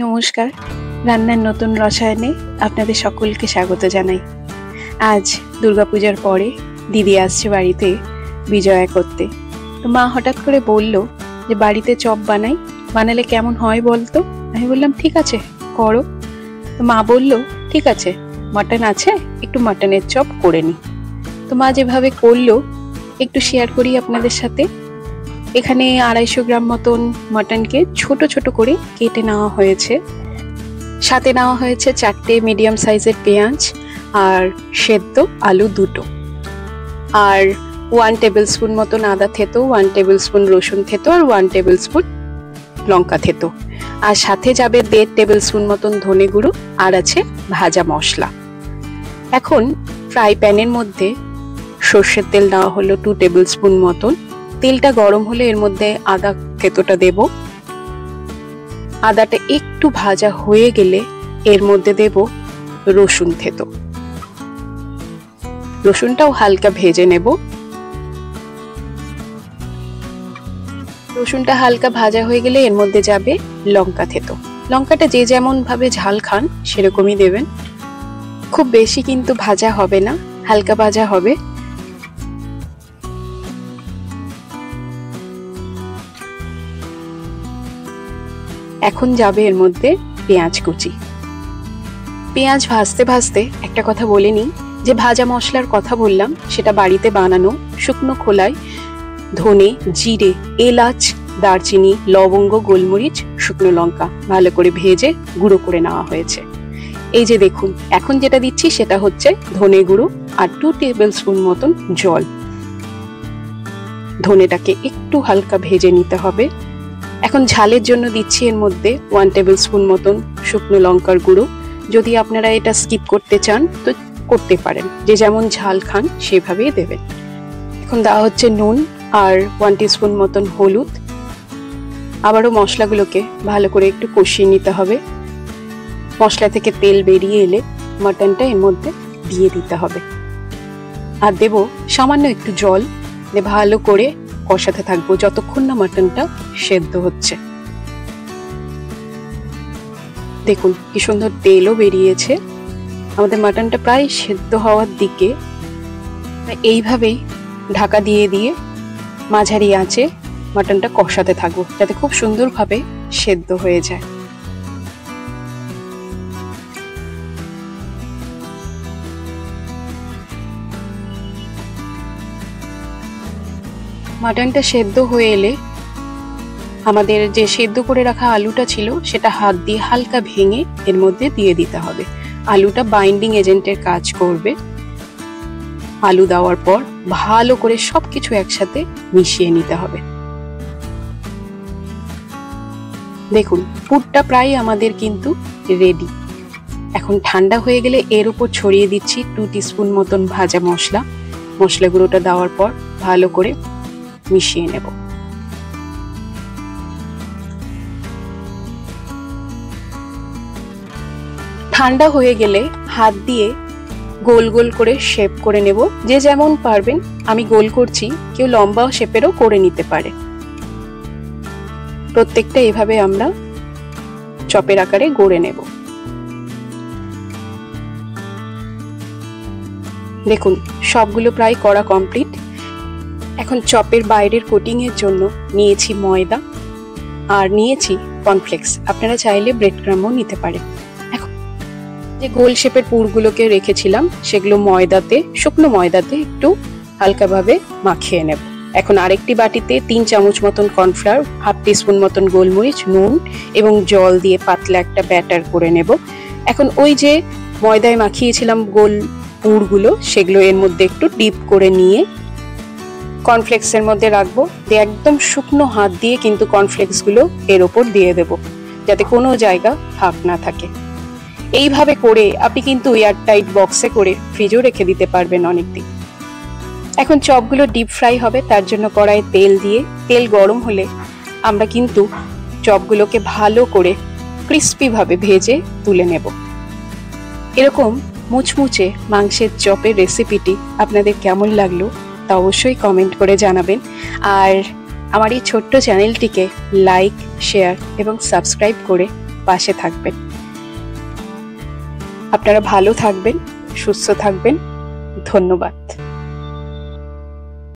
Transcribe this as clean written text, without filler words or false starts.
নমস্কার, রান্নার নতুন রসায়নে আপনাদের সকলকে স্বাগত জানাই। আজ দুর্গাপূজার পরে দিদি আসছে বাড়িতে বিজয়া করতে। তো মা হঠাৎ করে বলল যে বাড়িতে চপ বানালে কেমন হয় বলতো। আমি বললাম ঠিক আছে করো। তো মা বলল ঠিক আছে, মাটন আছে, একটু মাটনের চপ করে নি। তো মা যেভাবে করলো একটু শেয়ার করি আপনাদের সাথে। এখানে 250 গ্রাম মতন মাটনকে ছোট ছোট করে কেটে নেওয়া হয়েছে। সাথে নেওয়া হয়েছে 4টে মিডিয়াম সাইজের পেঁয়াজ আর সেদ্ধ আলু 2টো, আর 1 টেবিল স্পুন মতন আদা থেতো, 1 টেবিল স্পুন রসুন থেতো আর 1 টেবিল স্পুন লঙ্কা থেতো। আর সাথে যাবে 1.5 টেবিল স্পুন মতন ধনে গুঁড়ো, আর আছে ভাজা মশলা। এখন ফ্রাই প্যানের মধ্যে সর্ষের তেল দেওয়া হলো 2 টেবিল স্পুন মতন। তেলটা গরম হলে এর মধ্যে আদা থেতোটা দেব। আদাটা একটু ভাজা হয়ে গেলে এর মধ্যে দেব রসুন থেতো। রসুনটাও হালকা ভেজে নেব। রসুনটা হালকা ভাজা হয়ে গেলে এর মধ্যে যাবে লঙ্কা থেতো। লঙ্কাটা যে যেমন ভাবে ঝাল খান সেরকমই দেবেন, খুব বেশি কিন্তু ভাজা হবে না, হালকা ভাজা হবে। এখন যাবে এর মধ্যে পেঁয়াজ কুচি। পেঁয়াজ ভাজতে ভাজতে একটা কথা বলে নিই, যে ভাজা মশলার কথা বললাম সেটা বাড়িতে বানানো শুকনো খোলায় ধনে, জিরে, এলাচ, দারচিনি, লবঙ্গ, গোলমরিচ, শুকনো লঙ্কা ভালো করে ভেজে গুঁড়ো করে নেওয়া হয়েছে। এই যে দেখুন, এখন যেটা দিচ্ছি সেটা হচ্ছে ধনে গুঁড়ো আর 2 টেবিল স্পুন মতন জল। ধনেটাকে একটু হালকা ভেজে নিতে হবে। এখন ঝালের জন্য দিচ্ছি এর মধ্যে 1 টেবিল স্পুন মতন শুকনো লঙ্কার গুঁড়ো। যদি আপনারা এটা স্কিপ করতে চান তো করতে পারেন, যে যেমন ঝাল খান সেভাবেই দেবেন। এখন দেওয়া হচ্ছে নুন আর 1 টিস্পুন মতন হলুদ। আবারও মশলাগুলোকে ভালো করে একটু কষিয়ে নিতে হবে। মশলা থেকে তেল বেরিয়ে এলে মাটনটা এর মধ্যে দিয়ে দিতে হবে, আর দেব সামান্য একটু জল। ভালো করে কষাতে থাকবো যতক্ষণ না মাটনটা সেদ্ধ হচ্ছে। দেখুন কি সুন্দর তেলও বেরিয়েছে, আমাদের মাটনটা প্রায় সেদ্ধ হওয়ার দিকে। এইভাবেই ঢাকা দিয়ে দিয়ে মাঝারি আঁচে মাটনটা কষাতে থাকবো যাতে খুব সুন্দরভাবে সেদ্ধ হয়ে যায়। মাটনটা সেদ্ধ হয়ে এলে আমাদের যে সেদ্ধ করে রাখা আলুটা ছিল সেটা হাত দিয়ে হালকা ভেঙে এর মধ্যে দিয়ে দিতে হবে। আলুটা বাইন্ডিং এজেন্টের কাজ করবে। আলু দেওয়ার পর ভালো করে সবকিছু একসাথে মিশিয়ে নিতে হবে। দেখুন পুরটা প্রায় আমাদের কিন্তু রেডি। এখন ঠান্ডা হয়ে গেলে এর উপর ছড়িয়ে দিচ্ছি 2 টিস্পুন মতন ভাজা মশলা। মশলা গুঁড়োটা দেওয়ার পর ভালো করে মিশিয়ে নেব। ঠান্ডা হয়ে গেলে হাত দিয়ে গোল গোল করে শেপ করে নেব, যে যেমন পারবেন। আমি গোল করছি, কেউ লম্বা শেপেরও করে নিতে পারে। প্রত্যেকটা এভাবে আমরা চপের আকারে গড়ে নেব। দেখুন সবগুলো প্রায় করা কমপ্লিট। এখন চপের বাইরের কোটিং এর জন্য নিয়েছি ময়দা আর নিয়েছি কর্নফ্লেক্স। আপনারা চাইলে ব্রেড ক্রামও নিতে পারেন। এখন যে গোল শেপের পুরগুলোকে রেখেছিলাম সেগুলো শুকনো ময়দাতে একটু হালকাভাবে মাখিয়ে নেব। এখন আরেকটি বাটিতে 3 চামচ মতন কর্নফ্লাওয়ার, 1/2 টিস্পুন মতন গোলমরিচ, নুন এবং জল দিয়ে পাতলা একটা ব্যাটার করে নেব। এখন ওই যে ময়দায় মাখিয়েছিলাম গোল পুরগুলো সেগুলো এর মধ্যে একটু ডিপ করে নিয়ে কর্নফ্লেক্স এর মধ্যে রাখবো। একদম শুকনো হাত দিয়ে কিন্তু কর্নফ্লেক্স গুলো এর ওপর দিয়ে দেব, যাতে কোনো জায়গা ফাঁক না থাকে। এইভাবে করে আপনি কিন্তু এয়ারটাইট বক্সে করে ফ্রিজেও রেখে দিতে পারবেন অনেকদিন। এখন চপগুলো ডিপ ফ্রাই হবে, তার জন্য কড়াইয়ে তেল দিয়ে তেল গরম হলে আমরা কিন্তু চপগুলোকে ভালো করে ক্রিস্পি ভাবে ভেজে তুলে নেব। এরকম মুচমুচে মাংসের চপের রেসিপিটি আপনাদের কেমন লাগলো তা অবশ্যই কমেন্ট করে জানাবেন। আর আমার এই ছোট্ট চ্যানেলটিকে লাইক, শেয়ার এবং সাবস্ক্রাইব করে পাশে থাকবেন। আপনারা ভালো থাকবেন, সুস্থ থাকবেন। ধন্যবাদ।